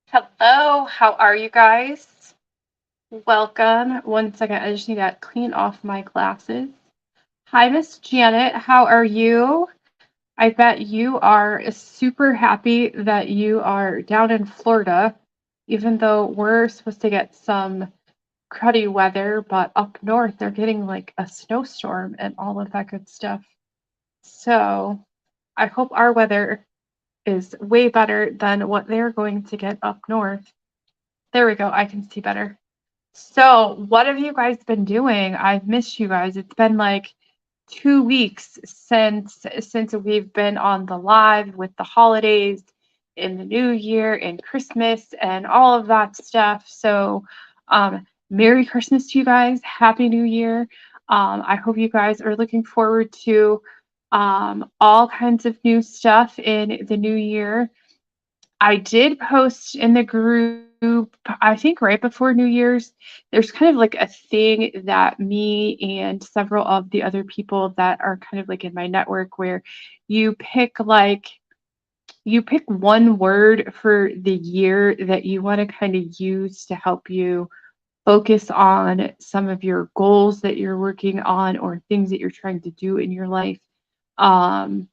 Hello, how are you guys? Welcome. One second, I just need to clean off my glasses. Hi, Miss Janet, how are you? I bet you are super happy that you are down in Florida, even though we're supposed to get some cruddy weather, but up north they're getting like a snowstorm and all of that good stuff. So I hope our weather is way better than what they're going to get up north. There we go, I can see better. So, what have you guys been doing? I've missed you guys. It's been like 2 weeks since we've been on the live with the holidays in the new year and Christmas and all of that stuff. So, Merry Christmas to you guys. Happy New Year. I hope you guys are looking forward to all kinds of new stuff in the new year. I did post in the group, I think right before New Year's. There's kind of like a thing that me and several of the other people that are kind of like in my network where you pick like you pick one word for the year that you want to kind of use to help you focus on some of your goals that you're working on or things that you're trying to do in your life. Um,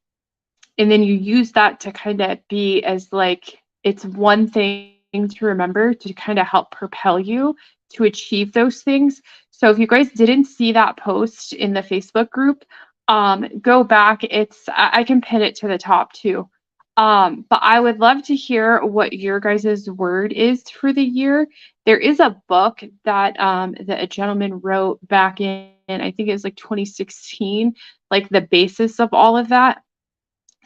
and then you use that to kind of be as like it's one thing to remember to kind of help propel you to achieve those things. So if you guys didn't see that post in the Facebook group, go back. I can pin it to the top too. But I would love to hear what your guys' word is for the year. There is a book that a gentleman wrote back in, I think it was like 2016, like the basis of all of that.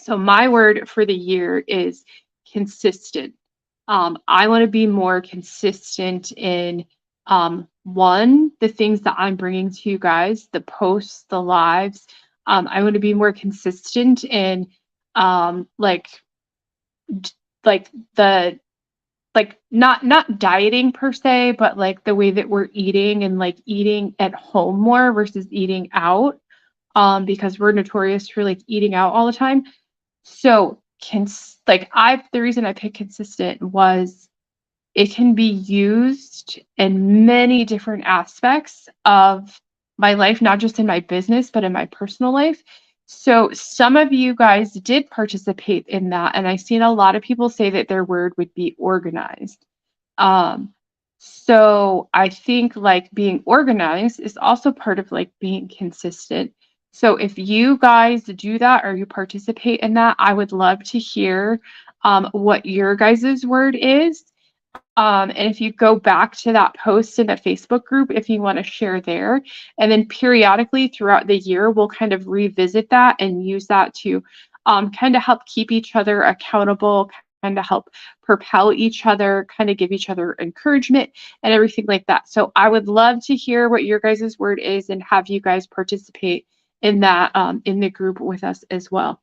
So my word for the year is consistent. I want to be more consistent in one, the things that I'm bringing to you guys, the posts, the lives. I want to be more consistent in like like the like not dieting per se, but like the way that we're eating and like eating at home more versus eating out. Because we're notorious for like eating out all the time. So, like the reason I picked consistent was it can be used in many different aspects of my life, not just in my business, but in my personal life. So, some of you guys did participate in that, and I've seen a lot of people say that their word would be organized. Um, so I think like being organized is also part of like being consistent. So if you guys do that or you participate in that, I would love to hear what your guys' word is. And if you go back to that post in the Facebook group, if you want to share there, and then periodically throughout the year, we'll kind of revisit that and use that to kind of help keep each other accountable, kind of help propel each other, kind of give each other encouragement and everything like that. So I would love to hear what your guys' word is and have you guys participate in that in the group with us as well.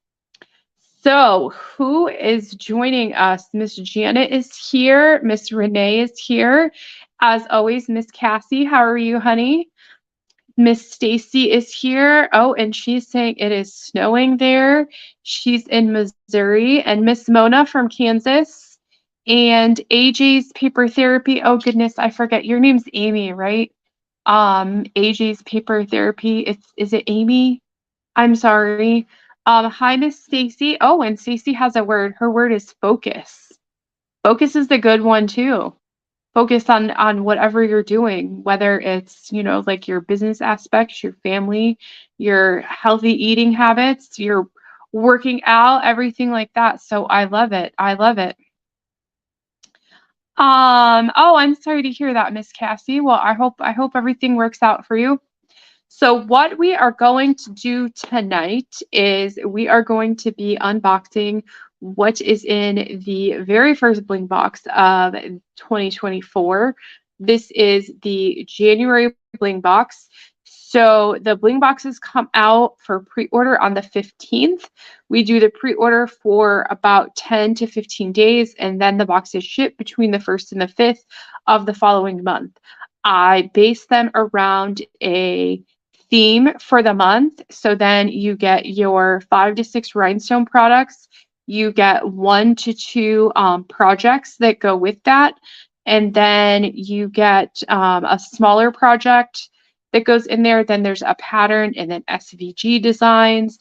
So, who is joining us? Miss Janet is here. Miss Renee is here. As always, Miss Cassie, how are you, honey? Miss Stacy is here. Oh, and she's saying it is snowing there. She's in Missouri. And Miss Mona from Kansas. And AJ's paper therapy. Oh goodness, I forget. Your name's Amy, right? AJ's paper therapy. Is it Amy? I'm sorry. Hi, Miss Stacy. Oh, and Stacy has a word. Her word is focus. Focus is the good one too. Focus on whatever you're doing, whether it's, like your business aspects, your family, your healthy eating habits, your working out, everything like that. So I love it. I love it. Oh, I'm sorry to hear that, Miss Cassie. Well, I hope everything works out for you. So what we are going to do tonight is we are going to be unboxing what is in the very first Bling box of 2024. This is the January Bling box. So the Bling boxes come out for pre-order on the 15th. We do the pre-order for about 10 to 15 days, and then the boxes ship between the 1st and the 5th of the following month. I base them around a theme for the month. So then you get your 5 to 6 rhinestone products, you get 1 to 2 projects that go with that. And then you get a smaller project that goes in there. Then there's a pattern and then SVG designs.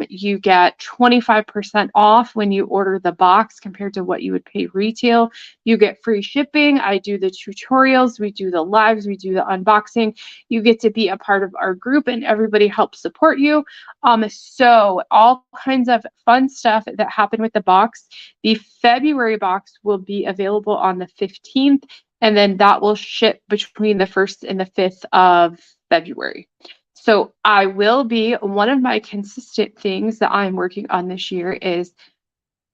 You get 25% off when you order the box compared to what you would pay retail. You get free shipping. I do the tutorials, we do the lives, we do the unboxing. You get to be a part of our group and everybody helps support you. So all kinds of fun stuff that happen with the box. The February box will be available on the 15th, and then that will ship between the 1st and the 5th of February. So I will be, one of my consistent things that I'm working on this year is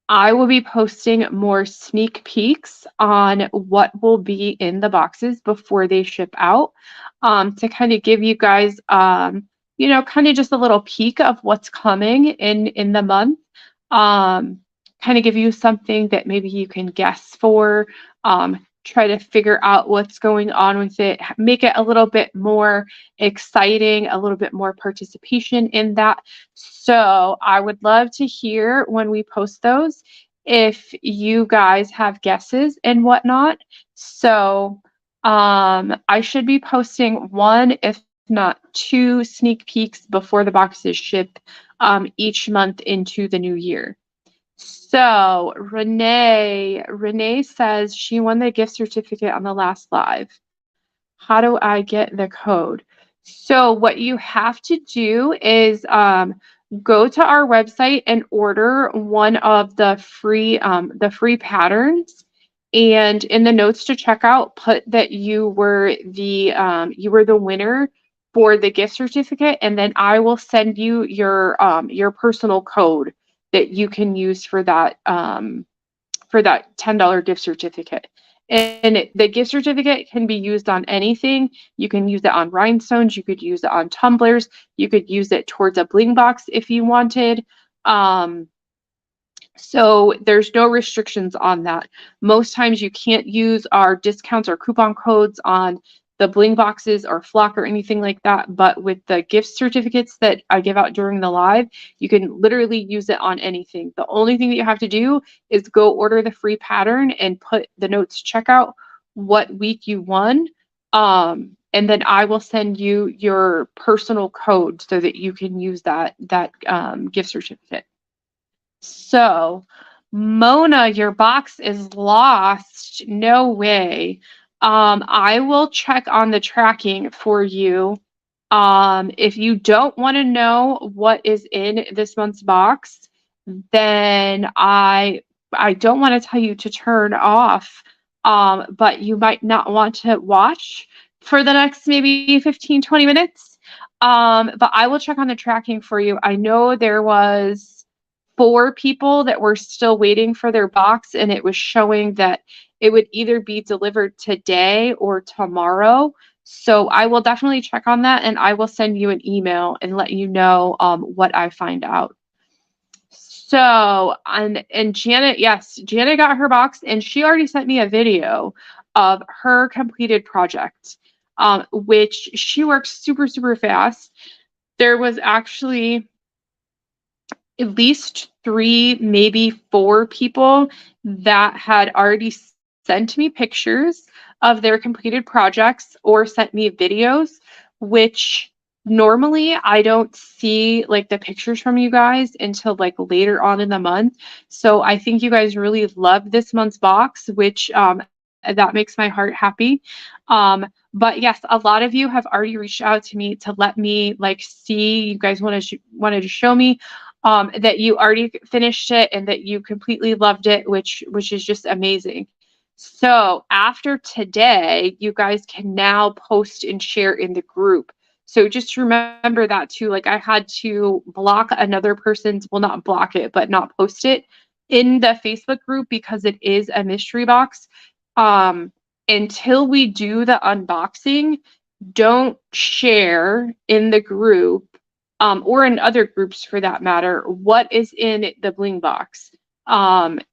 I will be posting more sneak peeks on what will be in the boxes before they ship out, to kind of give you guys, kind of just a little peek of what's coming in the month. Kind of give you something that maybe you can guess for. Try to figure out what's going on with it, make it a little bit more exciting, a little bit more participation in that. So I would love to hear when we post those if you guys have guesses and whatnot. So I should be posting 1, if not 2 sneak peeks before the boxes ship each month into the new year. So Renee says she won the gift certificate on the last live. How do I get the code? So what you have to do is go to our website and order one of the free patterns. And in the notes to checkout, put that you were the winner for the gift certificate, and then I will send you your personal code that you can use for that $10 gift certificate. And the gift certificate can be used on anything. You can use it on rhinestones. You could use it on tumblers. You could use it towards a bling box if you wanted. So there's no restrictions on that. Most times you can't use our discounts or coupon codes on the bling boxes or flock or anything like that. But with the gift certificates that I give out during the live, you can literally use it on anything. The only thing that you have to do is go order the free pattern and put the notes checkout what week you won. And then I will send you your personal code so that you can use that gift certificate. So, Mona, your box is lost. No way. I will check on the tracking for you. If you don't want to know what is in this month's box, then I don't want to tell you to turn off. But you might not want to watch for the next maybe 15, 20 minutes. But I will check on the tracking for you. I know there was 4 people that were still waiting for their box, and it was showing that it would either be delivered today or tomorrow. So I will definitely check on that, and I will send you an email and let you know what I find out. So, and Janet, yes, Janet got her box, and she already sent me a video of her completed project, which she works super, super fast. There was actually at least 3, maybe 4 people that had already sent me pictures of their completed projects or sent me videos, which normally I don't see like the pictures from you guys until like later on in the month. So I think you guys really love this month's box, which that makes my heart happy. But yes, a lot of you have already reached out to me to let me like see, you guys wanted to show me that you already finished it and that you completely loved it, which is just amazing. So after today, you guys can now post and share in the group. So just remember that too. Like I had to block another person's, well, not block it, but not post it in the Facebook group because it is a mystery box. Until we do the unboxing, don't share in the group or in other groups for that matter, what is in the bling box.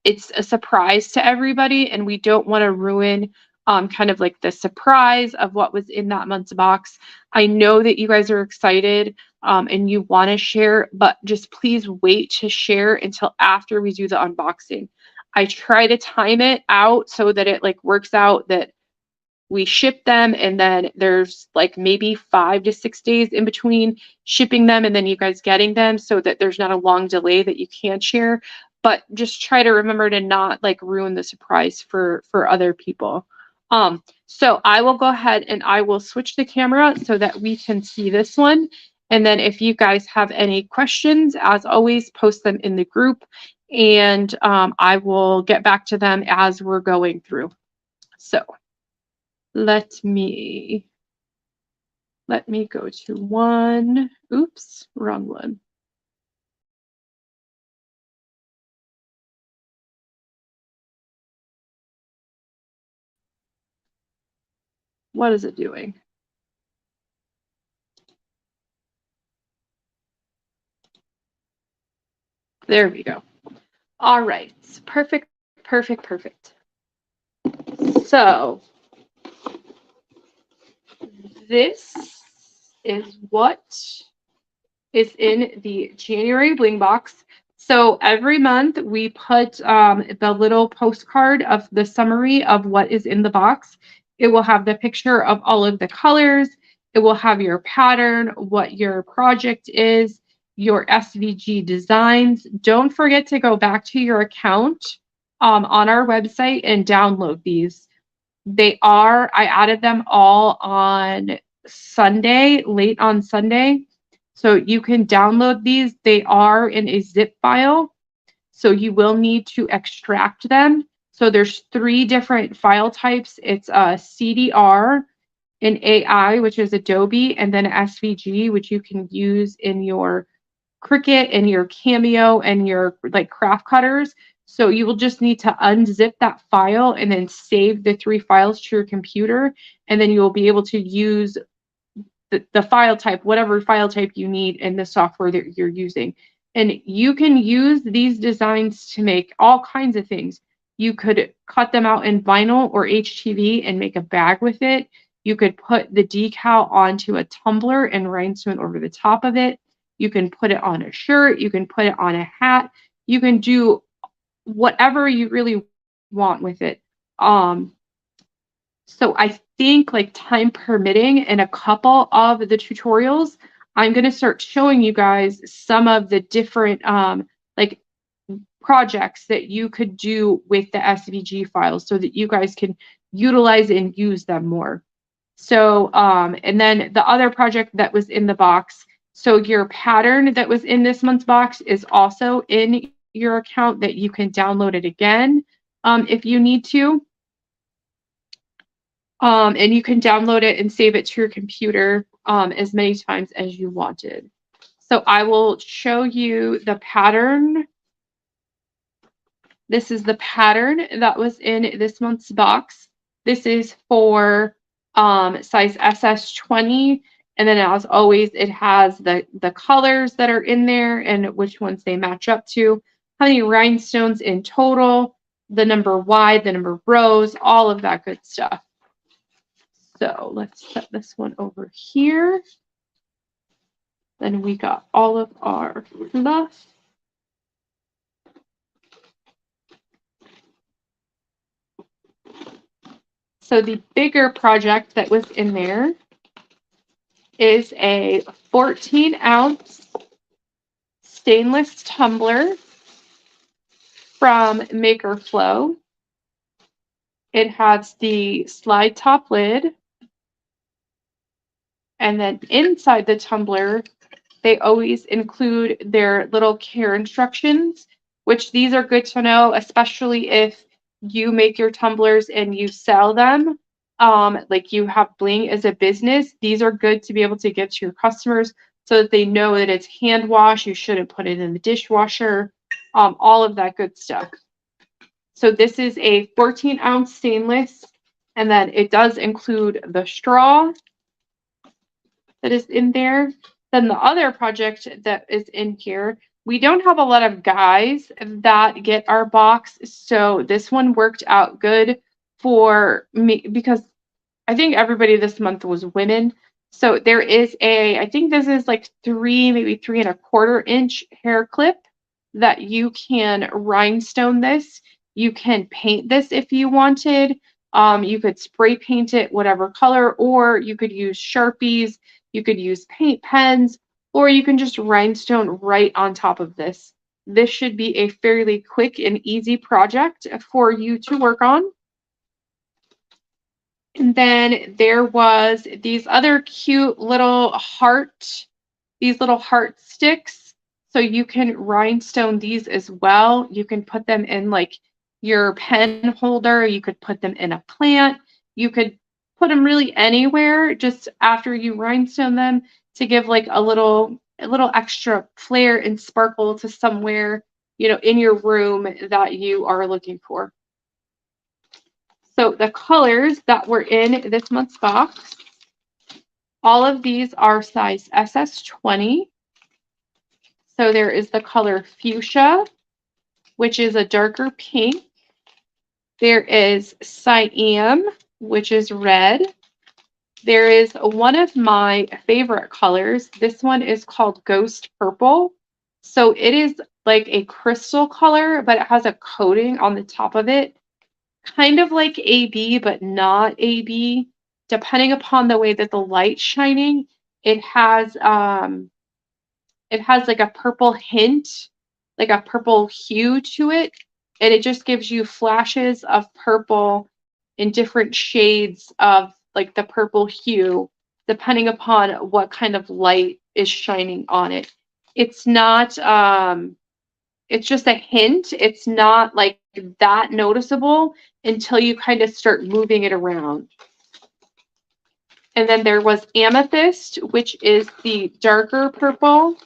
It's a surprise to everybody, and we don't want to ruin kind of like the surprise of what was in that month's box. I know that you guys are excited. and you want to share, but just please wait to share until after we do the unboxing. I try to time it out so that it like works out that we ship them and then there's like maybe 5 to 6 days in between shipping them and then you guys getting them so that there's not a long delay that you can't share. But just try to remember to not like ruin the surprise for other people. So I will go ahead and I will switch the camera so that we can see this one. And then if you guys have any questions, as always, post them in the group and I will get back to them as we're going through. So let me go to one. Oops, wrong one. What is it doing? There we go. All right, perfect, perfect, perfect. So this is what is in the January Bling box. So every month we put the little postcard of the summary of what is in the box. It will have the picture of all of the colors. It will have your pattern, what your project is, your SVG designs. Don't forget to go back to your account on our website and download these. I added them all on Sunday, late on Sunday. So you can download these. They are in a zip file. So you will need to extract them. So there's 3 different file types. It's a CDR, an AI, which is Adobe, and then SVG, which you can use in your Cricut and your Cameo and your like craft cutters. So you will just need to unzip that file and then save the 3 files to your computer. And then you will be able to use the file type, whatever file type you need in the software that you're using. And you can use these designs to make all kinds of things. You could cut them out in vinyl or HTV and make a bag with it. You could put the decal onto a tumbler and rhinestone over the top of it. You can put it on a shirt. You can put it on a hat. You can do whatever you really want with it. So I think like time permitting in a couple of the tutorials, I'm going to start showing you guys some of the different like projects that you could do with the SVG files so that you guys can utilize and use them more. So, and then the other project that was in the box, so your pattern that was in this month's box is also in your account that you can download it again if you need to. And you can download it and save it to your computer as many times as you wanted. So I will show you the pattern. This is the pattern that was in this month's box. This is for size SS20. And then as always, it has the colors that are in there and which ones they match up to, how many rhinestones in total, the number wide, the number of rows, all of that good stuff. So let's set this one over here. Then we got all of our fluff. So the bigger project that was in there is a 14-ounce stainless tumbler from Maker Flow. It has the slide top lid. And then inside the tumbler, they always include their little care instructions, which these are good to know, especially if you make your tumblers and you sell them. Like you have Bling as a business, these are good to be able to give to your customers so that they know that it's hand wash. You shouldn't put it in the dishwasher, all of that good stuff. So this is a 14-ounce stainless, and then it does include the straw that is in there. Then the other project that is in here, we don't have a lot of guys that get our box, so this one worked out good for me because I think everybody this month was women. So there is I think this is like maybe 3¼ inch hair clip that you can rhinestone this. You can paint this if you wanted. You could spray paint it whatever color, or you could use Sharpies, you could use paint pens, or you can just rhinestone right on top of this. This should be a fairly quick and easy project for you to work on. And then there was these other cute little these little heart sticks. So you can rhinestone these as well. You can put them in like your pen holder. You could put them in a plant. You could put them really anywhere just after you rhinestone them to give like a little extra flair and sparkle to somewhere, in your room that you are looking for. So the colors that were in this month's box, all of these are size SS20. So there is the color fuchsia, which is a darker pink. There is cyan, which is red. There is one of my favorite colors. This one is called Ghost Purple. So it is like a crystal color, but it has a coating on the top of it. Kind of like AB, but not AB. Depending upon the way that the light's shining, it has like a purple hint, like a purple hue to it, and it just gives you flashes of purple in different shades of like the purple hue, depending upon what kind of light is shining on it. It's not it's just a hint. It's not like that noticeable until you kind of start moving it around. And then there was amethyst, which is the darker purple.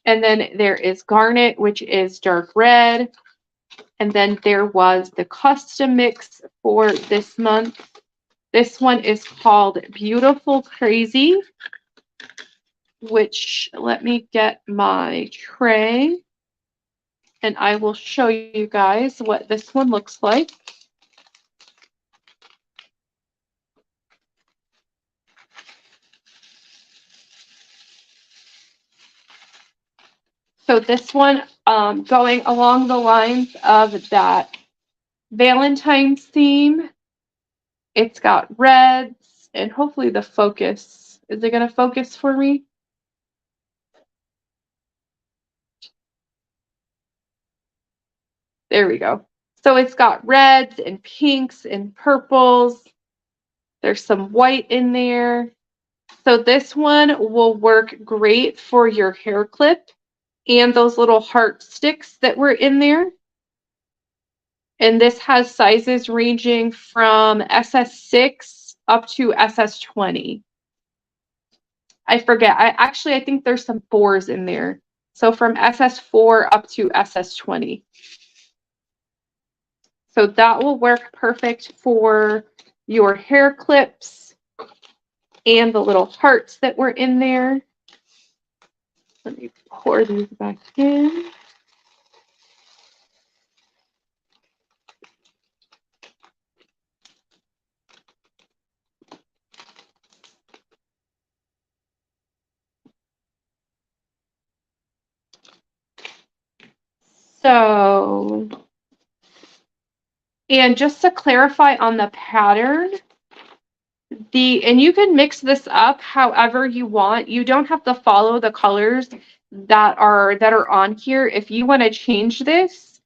And then there is garnet, which is dark red. And then there was the custom mix for this month. This one is called Beautiful Crazy, which let me get my tray and I will show you guys what this one looks like. So this one, going along the lines of that Valentine's theme, it's got reds and hopefully the focus. Is it going to focus for me? There we go. So it's got reds and pinks and purples. There's some white in there. So this one will work great for your hair clip and those little heart sticks that were in there. And this has sizes ranging from SS6 up to SS20. I forget. I think there's some 4s in there. So from SS4 up to SS20. So that will work perfect for your hair clips and the little hearts that were in there. Let me pour these back in. So, and just to clarify on the pattern, and you can mix this up however you want. You don't have to follow the colors that are on here. If you want to change this,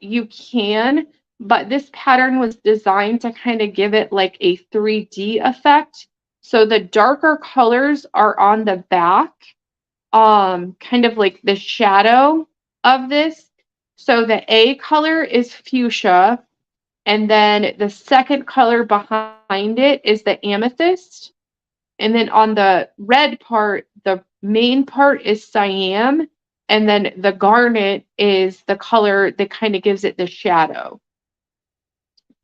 you can, but this pattern was designed to kind of give it like a 3D effect. So the darker colors are on the back, kind of like the shadow of this. So the A color is fuchsia, and then the second color behind it is the amethyst. And then on the red part, the main part is cyan, and then the garnet is the color that kind of gives it the shadow.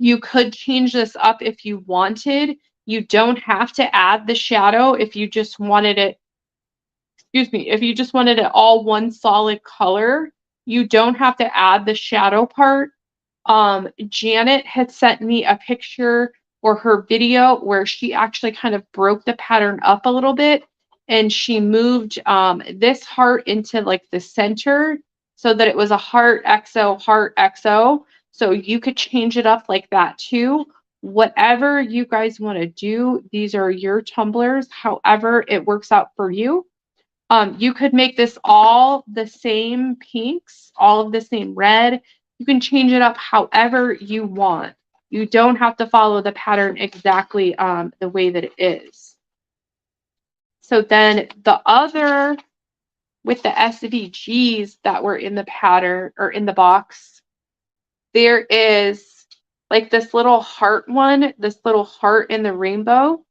You could change this up if you wanted. You don't have to add the shadow if you just wanted it, if you just wanted it all one solid color. You don't have to add the shadow part. Janet had sent me a picture or her video where she actually kind of broke the pattern up a little bit and she moved this heart into like the center so that it was a heart XO. So you could change it up like that too. Whatever you guys want to do, these are your tumblers, however it works out for you. You could make this all the same pinks, all of the same red. You can change it up however you want. You don't have to follow the pattern exactly the way that it is. So then the other, with the SVGs that were in the pattern or in the box, there is like this little heart one, this little heart in the rainbow.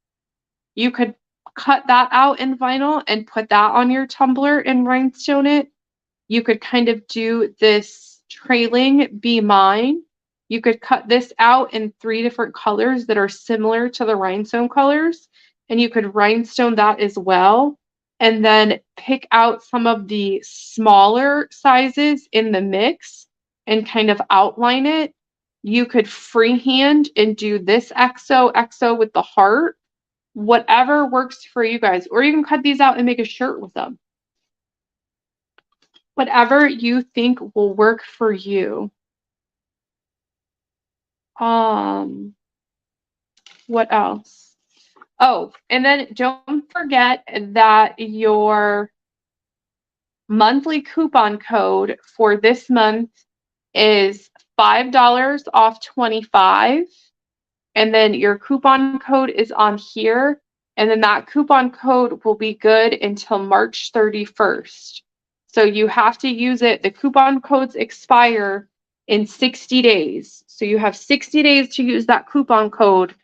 You could cut that out in vinyl and put that on your tumbler and rhinestone it. You could kind of do this trailing Be Mine. You could cut this out in 3 different colors that are similar to the rhinestone colors, and you could rhinestone that as well. And then pick out some of the smaller sizes in the mix and kind of outline it. You could freehand and do this XO with the heart. Whatever works for you guys, or you can cut these out and make a shirt with them. Whatever you think will work for you. What else? Oh, and then don't forget that your monthly coupon code for this month is $5 off 25. And then your coupon code is on here. And then that coupon code will be good until March 31st. So you have to use it. The coupon codes expire in 60 days. So you have 60 days to use that coupon code.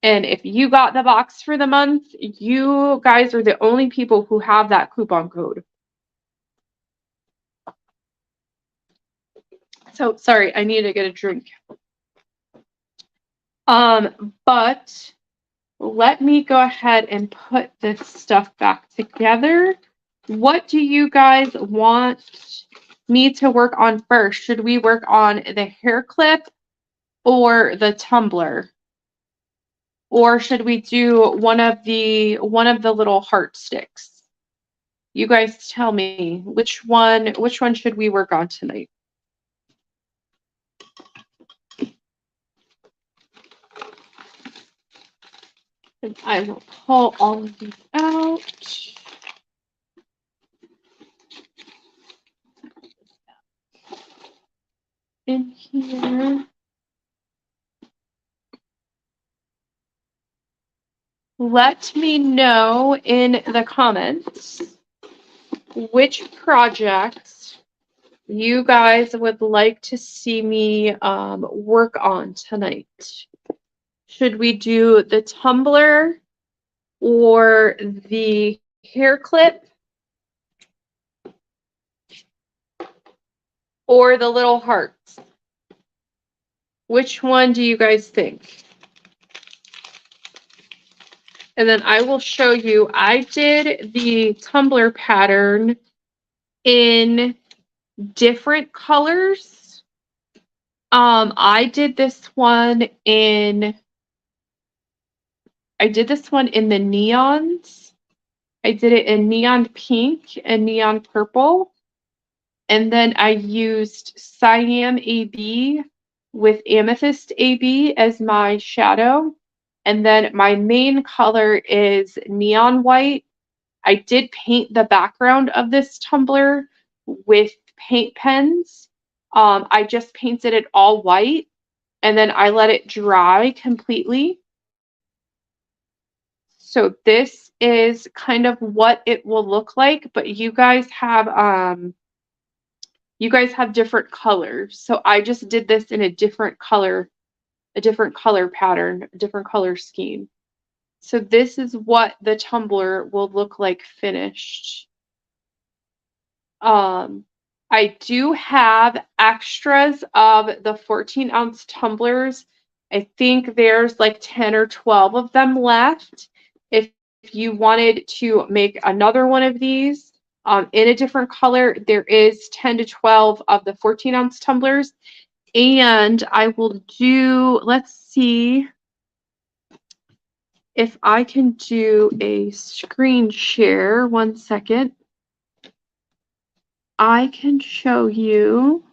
And if you got the box for the month, you guys are the only people who have that coupon code. So sorry, I need to get a drink. But let me go ahead and put this stuff back together. What do you guys want me to work on first? Should we work on the hair clip or the tumbler? Or should we do one of the little heart sticks? You guys tell me which one should we work on tonight? And I will pull all of these out. In here. Let me know in the comments which projects you guys would like to see me work on tonight. Should we do the tumbler or the hair clip or the little hearts? Which one do you guys think? And then I will show you, I did the tumbler pattern in different colors. I did this one in the neons. I did it in neon pink and neon purple. And then I used cyan AB with amethyst AB as my shadow. And then my main color is neon white. I did paint the background of this tumbler with paint pens. I just painted it all white and then I let it dry completely. So this is kind of what it will look like, but you guys have different colors. So I just did this in a different color pattern, a different color scheme. So this is what the tumbler will look like finished. I do have extras of the 14-ounce tumblers. I think there's like 10 or 12 of them left. If you wanted to make another one of these in a different color, there is 10 to 12 of the 14-ounce tumblers. And I will do, let's see. if I can do a screen share, 1 second, I can show you.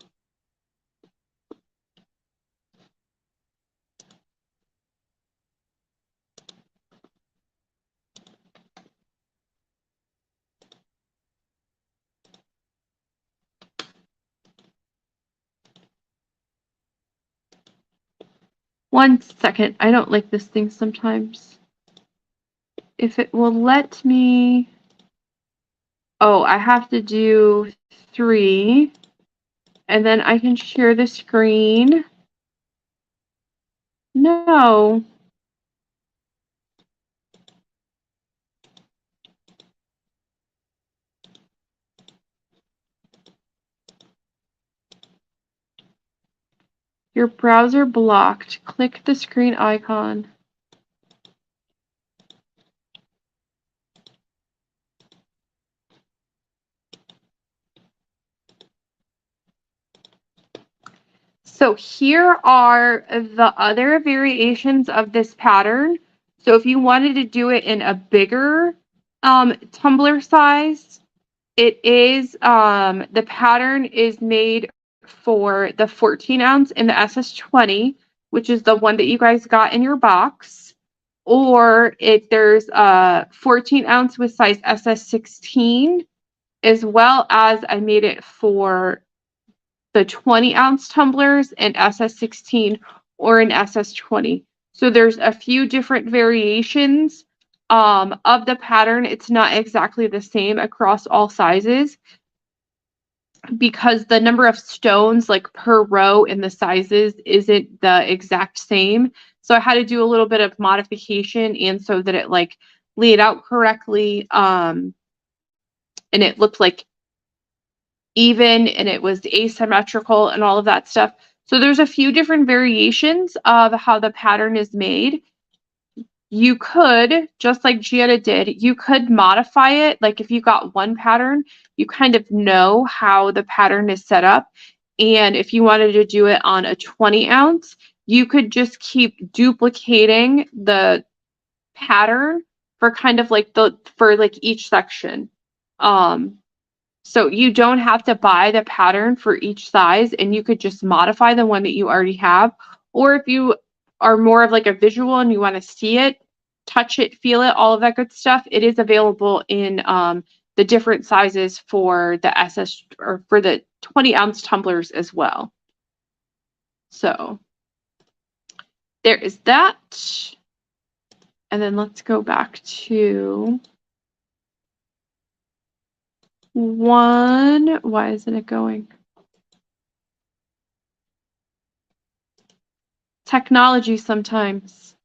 One second, I don't like this thing sometimes. If it will let me. Oh, I have to do 3, and then I can share the screen. No. Your browser blocked. Click the screen icon. So here are the other variations of this pattern. So if you wanted to do it in a bigger tumbler size, it is the pattern is made for the 14 ounce in the SS20, which is the one that you guys got in your box. Or if there's a 14 ounce with size SS16, as well as I made it for the 20 ounce tumblers in SS16 or in SS20. So there's a few different variations of the pattern. It's not exactly the same across all sizes because the number of stones like per row in the sizes isn't the exact same. So I had to do a little bit of modification and so that it like laid out correctly and it looked like even and it was asymmetrical and all of that stuff. So there's a few different variations of how the pattern is made. You could, just like Gianna did, you could modify it. Like if you got one pattern, you kind of know how the pattern is set up. And if you wanted to do it on a 20 ounce, you could just keep duplicating the pattern for kind of like for like each section. So you don't have to buy the pattern for each size and you could just modify the one that you already have. Or if you are more of like a visual and you want to see it, touch it, feel it, all of that good stuff, it is available in the different sizes for the SS or for the 20 ounce tumblers as well. So there is that. And then let's go back to one. Why isn't it going? Technology sometimes.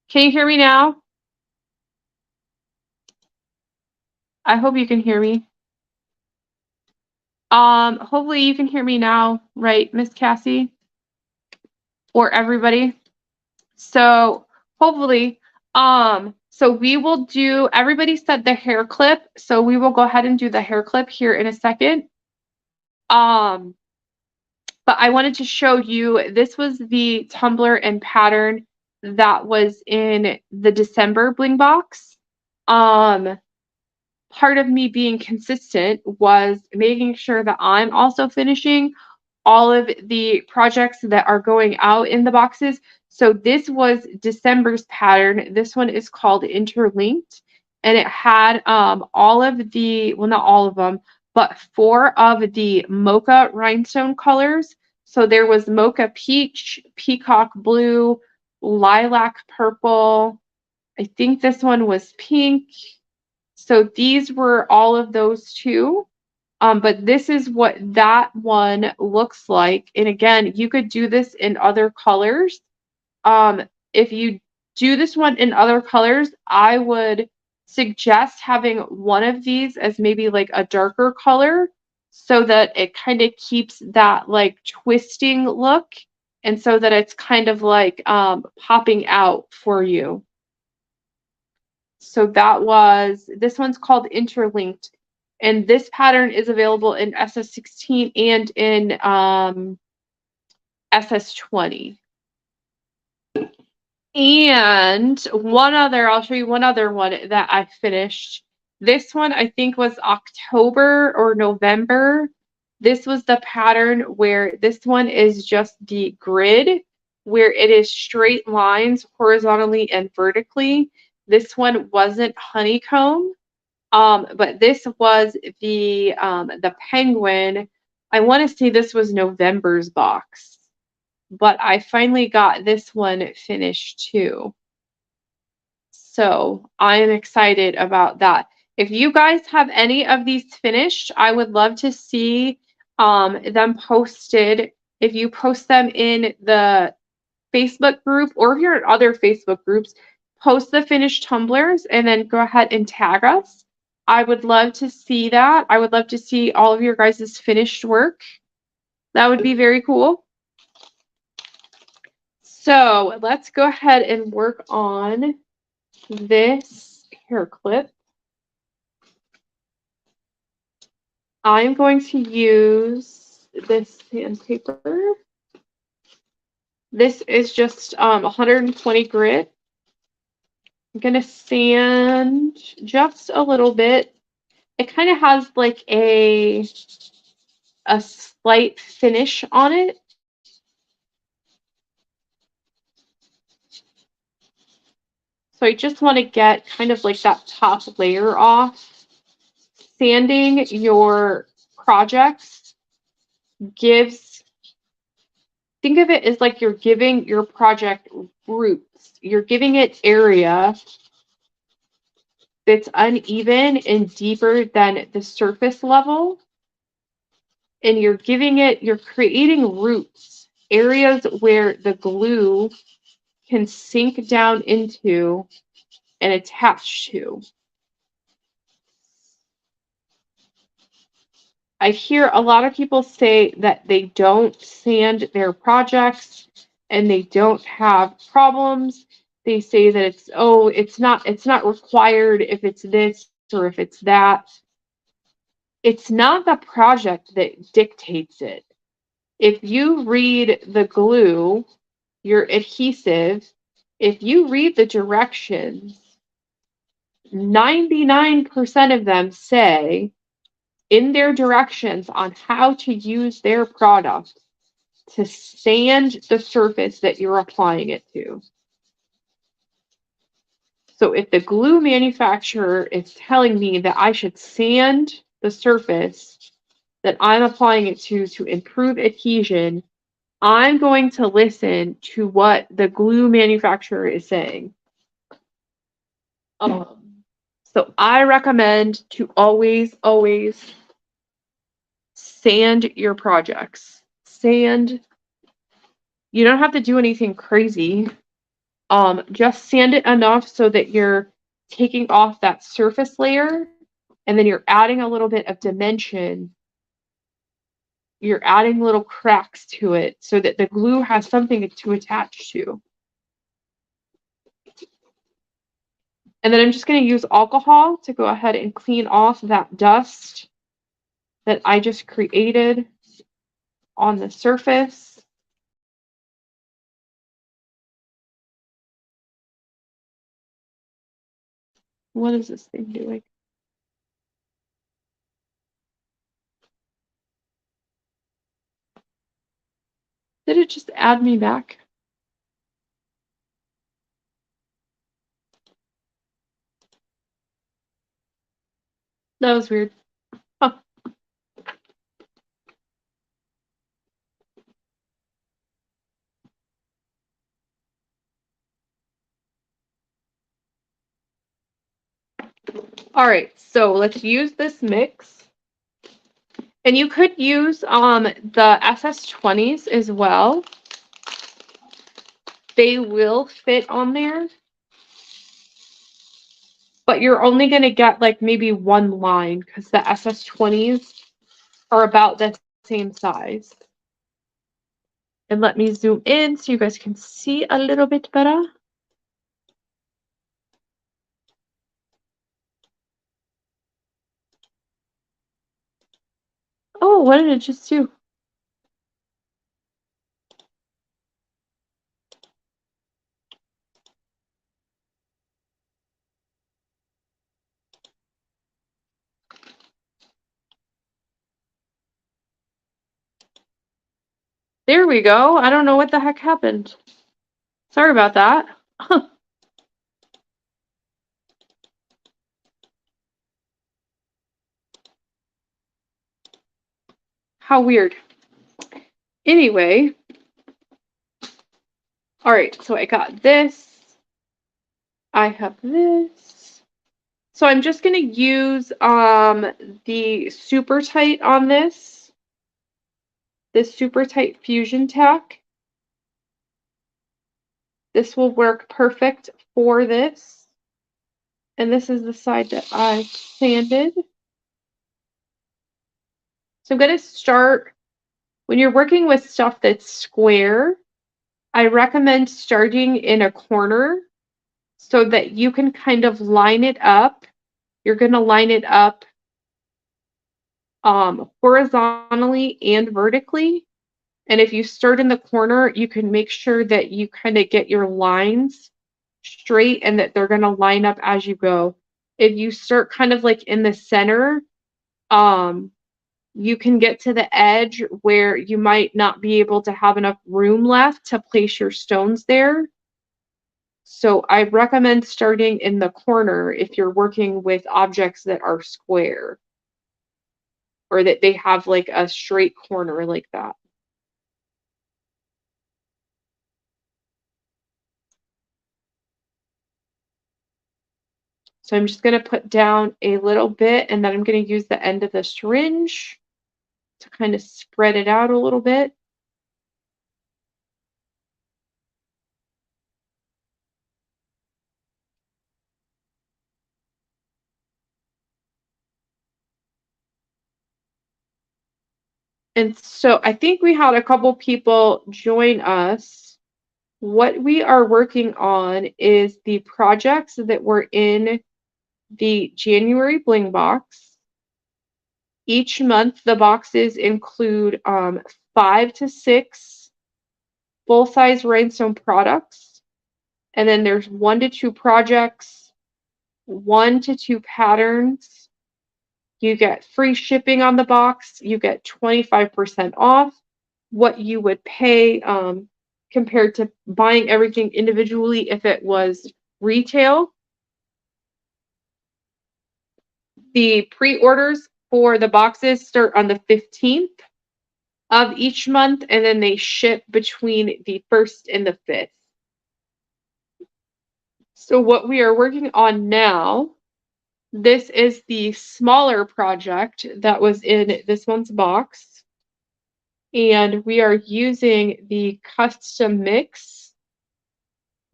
Can you hear me now? I hope you can hear me. Hopefully you can hear me now, right, Miss Cassie? Or everybody? So hopefully, so we will do, everybody said the hair clip, so we will go ahead and do the hair clip here in a second. But I wanted to show you, this was the tumbler and pattern that was in the December Bling box. part of me being consistent was making sure that I'm also finishing all of the projects that are going out in the boxes. So this was December's pattern. This one is called Interlinked, and it had all of the, well, not all of them, but 4 of the mocha rhinestone colors. So there was mocha peach, peacock blue, lilac purple. I think this one was pink. So these were all of those too. But this is what that one looks like. And again, you could do this in other colors. If you do this one in other colors, I would suggest having one of these as maybe like a darker color so that it kind of keeps that like twisting look and so that it's kind of like popping out for you. So that was, this one's called Interlinked. And this pattern is available in SS16 and in SS20. And one other, I'll show you one other one that I finished. This one I think was October or November. This was the pattern where this one is just the grid, where it is straight lines horizontally and vertically. This one wasn't honeycomb. But this was the penguin. I want to say this was November's box, but I finally got this one finished too. So I am excited about that. If you guys have any of these finished, I would love to see them posted. If you post them in the Facebook group or if you're in other Facebook groups, post the finished tumblers and then go ahead and tag us. I would love to see that. I would love to see all of your guys' finished work. That would be very cool. So let's go ahead and work on this hair clip. I'm going to use this sandpaper. This is just 120 grit. I'm going to sand just a little bit. It kind of has like a slight finish on it. So I just want to get kind of like that top layer off. Sanding your projects gives, think of it as like you're giving your project roots. You're giving it area that's uneven and deeper than the surface level. And you're giving it, you're creating roots, areas where the glue can sink down into and attach to. I hear a lot of people say that they don't sand their projects and they don't have problems. They say that it's not required if it's this or if it's that. It's not the project that dictates it. If you read the glue, your adhesive, if you read the directions, 99% of them say in their directions on how to use their product to sand the surface that you're applying it to. So if the glue manufacturer is telling me that I should sand the surface that I'm applying it to improve adhesion, I'm going to listen to what the glue manufacturer is saying. So I recommend to always sand your projects. Sand. You don't have to do anything crazy. Just sand it enough so that you're taking off that surface layer and then you're adding a little bit of dimension. You're adding little cracks to it so that the glue has something to attach to. And then I'm just going to use alcohol to go ahead and clean off that dust that I just created on the surface. What is this thing doing? it just add me back? That was weird. Huh. All right, so let's use this mix. And you could use the SS20s as well. They will fit on there. But you're only going to get like maybe one line because the SS20s are about the same size. And let me zoom in so you guys can see a little bit better. Oh, what did it just do? There we go. I don't know what the heck happened. Sorry about that. How weird. Anyway. All right, so I got this. I have this. So I'm just going to use the super tight on this super tight fusion tack. This will work perfect for this. And this is the side that I sanded. So I'm going to start, when you're working with stuff that's square, I recommend starting in a corner so that you can kind of line it up. You're going to line it up horizontally and vertically. And if you start in the corner, you can make sure that you kind of get your lines straight and that they're going to line up as you go. If you start kind of like in the center, you can get to the edge where you might not be able to have enough room left to place your stones there. So I recommend starting in the corner if you're working with objects that are square or that they have like a straight corner like that. So I'm just going to put down a little bit and then I'm going to use the end of the syringe to kind of spread it out a little bit. And so I think we had a couple people join us. What we are working on is the projects that were in the January Bling box. Each month, the boxes include 5 to 6 full-size rhinestone products. And then there's 1 to 2 projects, 1 to 2 patterns. You get free shipping on the box. You get 25% off what you would pay compared to buying everything individually if it was retail. The pre-orders for the boxes start on the 15th of each month, and then they ship between the 1st and the 5th. So what we are working on now, this is the smaller project that was in this month's box. And we are using the custom mix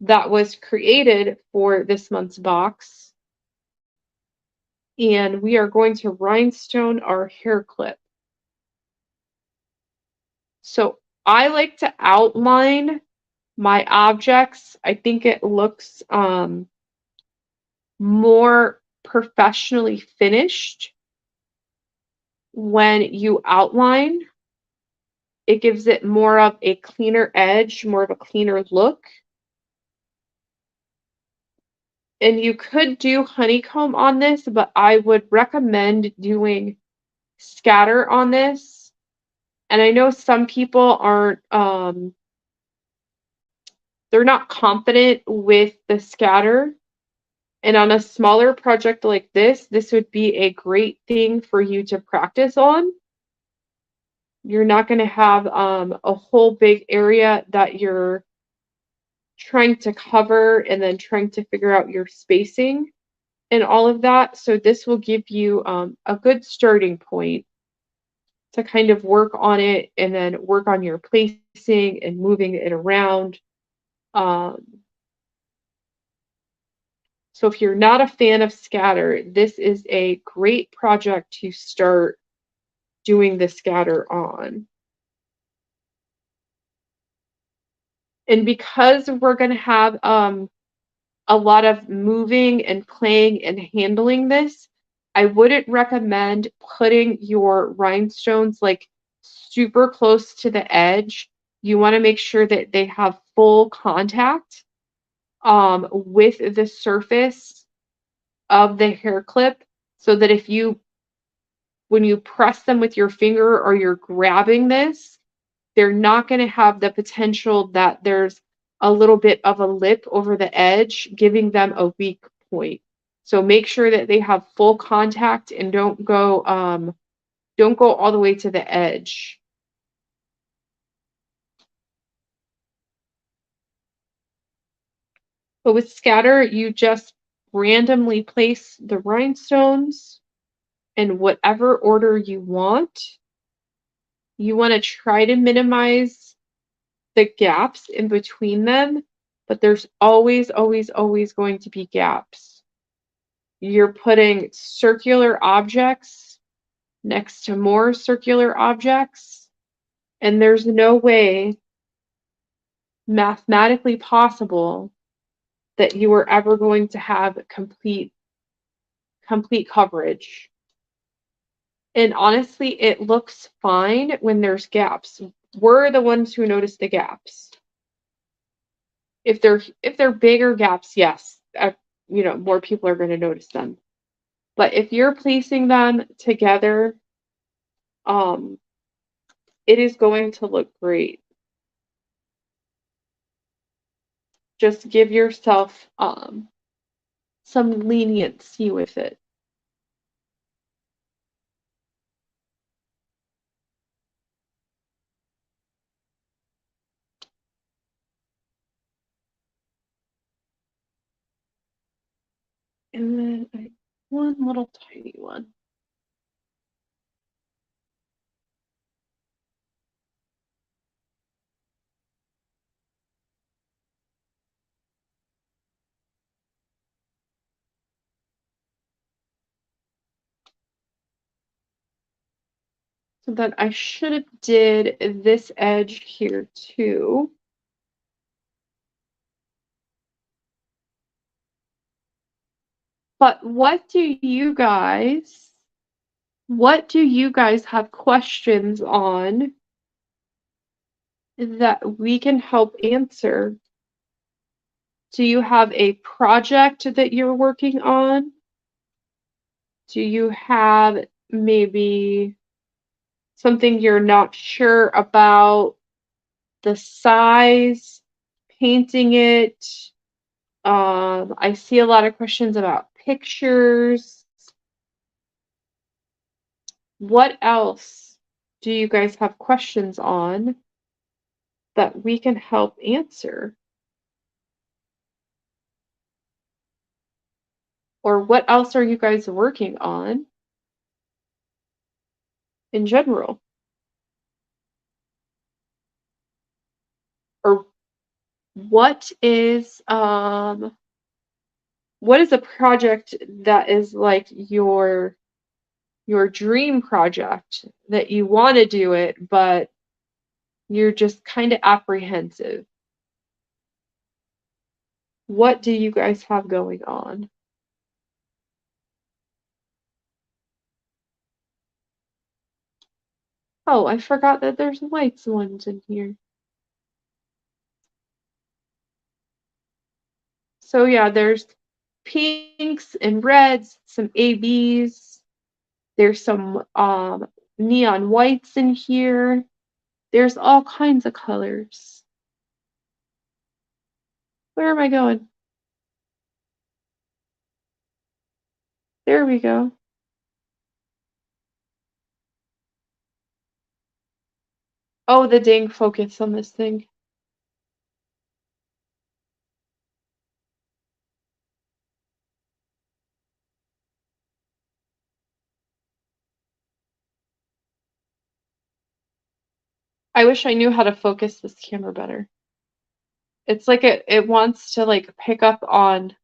that was created for this month's box. And we are going to rhinestone our hair clip. So I like to outline my objects. I think it looks more professionally finished when you outline. It gives it more of a cleaner edge, more of a cleaner look. And you could do honeycomb on this, but I would recommend doing scatter on this. And I know some people aren't they're not confident with the scatter. And on a smaller project like this would be a great thing for you to practice on. You're not going to have a whole big area that you're trying to cover and then trying to figure out your spacing and all of that. So this will give you a good starting point to kind of work on it and then work on your placing and moving it around. So if you're not a fan of scatter, this is a great project to start doing the scatter on. And because we're going to have a lot of moving and playing and handling this, I wouldn't recommend putting your rhinestones like super close to the edge. You want to make sure that they have full contact with the surface of the hair clip, so that when you press them with your finger or you're grabbing this, they're not going to have the potential that there's a little bit of a lip over the edge, giving them a weak point. So make sure that they have full contact and don't go all the way to the edge. But with scatter, you just randomly place the rhinestones in whatever order you want. You want to try to minimize the gaps in between them, but there's always, always, always going to be gaps. You're putting circular objects next to more circular objects, and there's no way mathematically possible that you are ever going to have complete coverage. And honestly, it looks fine when there's gaps. We're the ones who notice the gaps. If they're bigger gaps, yes, more people are going to notice them. But if you're placing them together, it is going to look great. Just give yourself some leniency with it. And then one little tiny one. So then I should have did this edge here too. But what do you guys have questions on that we can help answer? Do you have a project that you're working on? Do you have maybe something you're not sure about the size, painting it? I see a lot of questions about pictures. What else do you guys have questions on that we can help answer? Or what else are you guys working on in general? Or what is a project that is like your dream project that you want to do it, but you're just kind of apprehensive? What do you guys have going on? Oh, I forgot that there's white ones in here. So yeah, there's pinks and reds, some ABs. There's some neon whites in here. There's all kinds of colors. Where am I going? There we go. Oh, the dang focus on this thing. I wish I knew how to focus this camera better. It's like it wants to like pick up on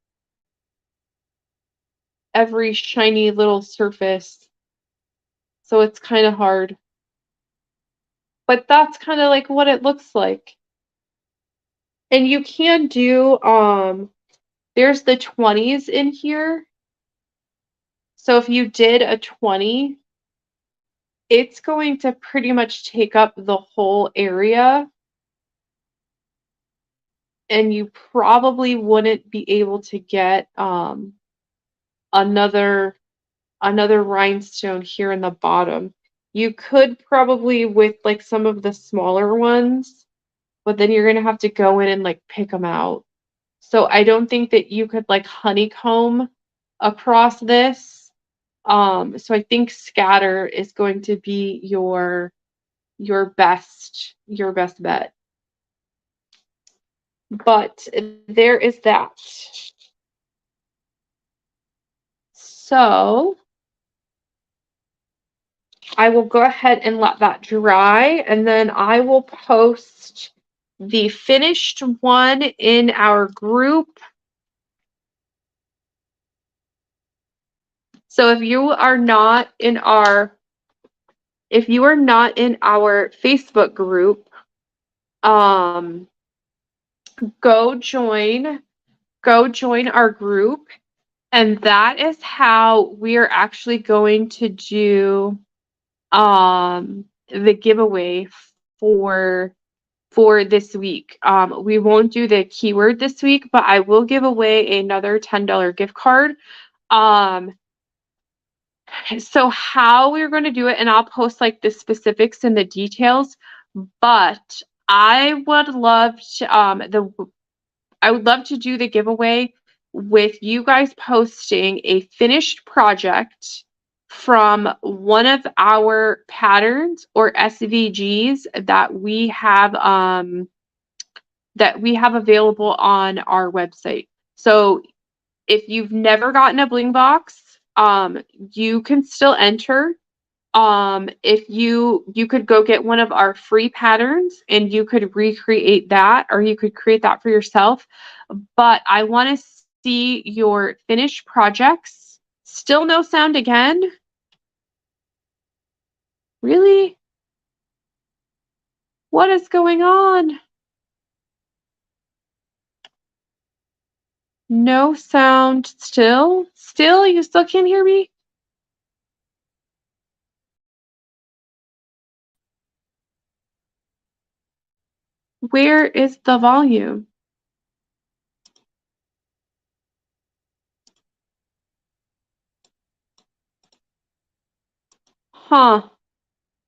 every shiny little surface. So it's kind of hard. But that's kind of like what it looks like. And you can do there's the 20s in here. So if you did a 20, it's going to pretty much take up the whole area. And you probably wouldn't be able to get another rhinestone here in the bottom. You could probably with like some of the smaller ones, but then you're gonna have to go in and like pick them out. So I don't think that you could like honeycomb across this. So I think scatter is going to be your best bet. But there is that. So I will go ahead and let that dry, and then I will post the finished one in our group. So if you are not in our Facebook group, go join our group, and that is how we're actually going to do the giveaway for this week. We won't do the keyword this week, but I will give away another $10 gift card. So how we're going to do it, and I'll post like the specifics and the details, but I would love to do the giveaway with you guys posting a finished project from one of our patterns or SVGs that we have available on our website. So if you've never gotten a bling box, you can still enter. If you could go get one of our free patterns and you could recreate that, or you could create that for yourself. But I want to see your finished projects. Still no sound again? Really? What is going on? No sound still? Still? You still can't hear me? Where is the volume? Huh.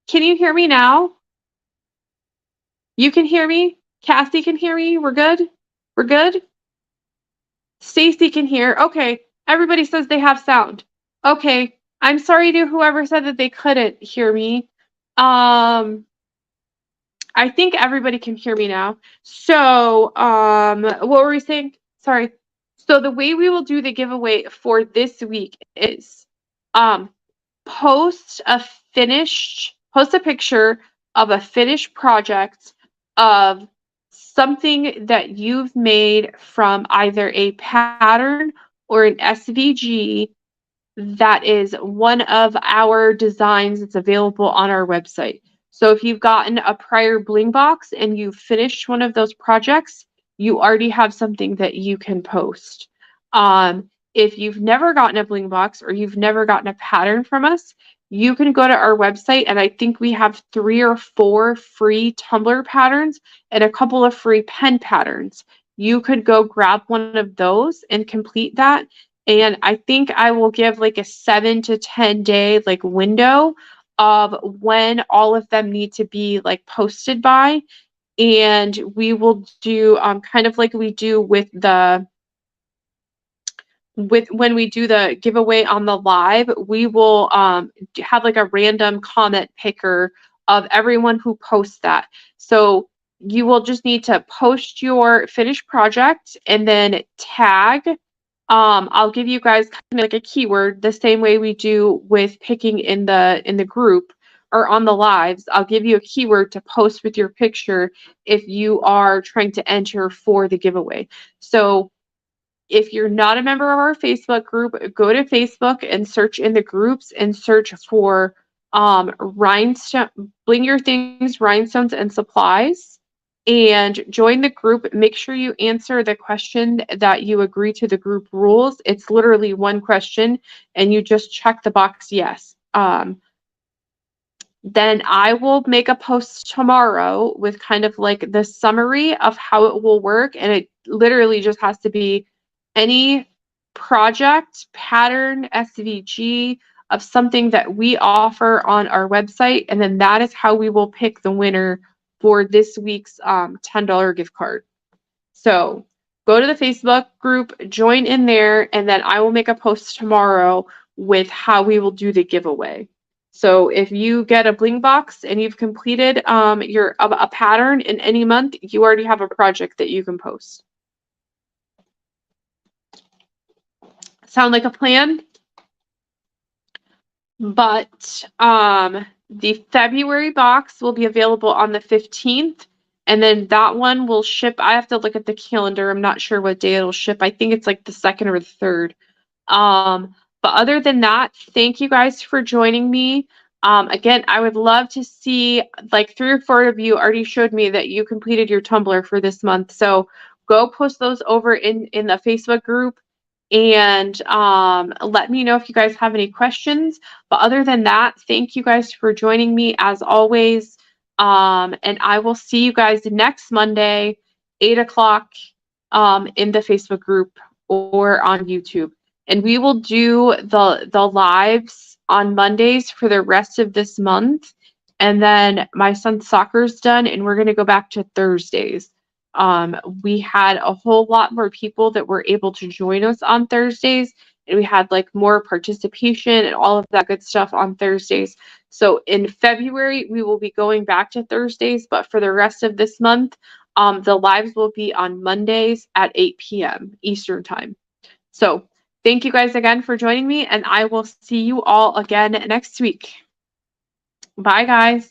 Can you hear me now? You can hear me? Cassie can hear me? We're good? We're good? Stacy can hear. Okay. Everybody says they have sound. Okay. I'm sorry to whoever said that they couldn't hear me. I think everybody can hear me now. So, what were we saying? Sorry. So the way we will do the giveaway for this week is post a picture of a finished project of something that you've made from either a pattern or an SVG that is one of our designs that's available on our website. So if you've gotten a prior bling box and you've finished one of those projects, you already have something that you can post. If you've never gotten a bling box or you've never gotten a pattern from us, you can go to our website, and I think we have 3 or 4 free tumbler patterns and a couple of free pen patterns. You could go grab one of those and complete that. And I think I will give like a 7 to 10 day like window of when all of them need to be like posted by. and we will do kind of like we do with when we do the giveaway on the live, we will have like a random comment picker of everyone who posts that. So you will just need to post your finished project and then tag. I'll give you guys kind of like a keyword the same way we do with picking in the group or on the lives. I'll give you a keyword to post with your picture if you are trying to enter for the giveaway. So if you're not a member of our Facebook group, go to Facebook and search in the groups and search for rhinestone, Bling Your Things, Rhinestones and Supplies, and join the group. Make sure you answer the question that you agree to the group rules. It's literally one question, and you just check the box yes. Then I will make a post tomorrow with kind of like the summary of how it will work. And it literally just has to be any project, pattern, SVG of something that we offer on our website. And then that is how we will pick the winner for this week's $10 gift card. So go to the Facebook group, join in there, and then I will make a post tomorrow with how we will do the giveaway. So if you get a bling box and you've completed a pattern in any month, you already have a project that you can post. Sound like a plan? But the February box will be available on the 15th, and then that one will ship. I have to look at the calendar. I'm not sure what day it'll ship. I think it's like the 2nd or the 3rd. But other than that, thank you guys for joining me. Again, I would love to see, like 3 or 4 of you already showed me that you completed your Tumblr for this month. So go post those over in the Facebook group and let me know if you guys have any questions. But other than that, thank you guys for joining me as always. And I will see you guys next Monday, 8 o'clock in the Facebook group or on YouTube. And we will do the lives on Mondays for the rest of this month. And then my son's soccer's done, and we're going to go back to Thursdays. We had a whole lot more people that were able to join us on Thursdays, and we had like more participation and all of that good stuff on Thursdays. So in February, we will be going back to Thursdays, but for the rest of this month, the lives will be on Mondays at 8 p.m. Eastern Time. So thank you guys again for joining me, and I will see you all again next week. Bye, guys.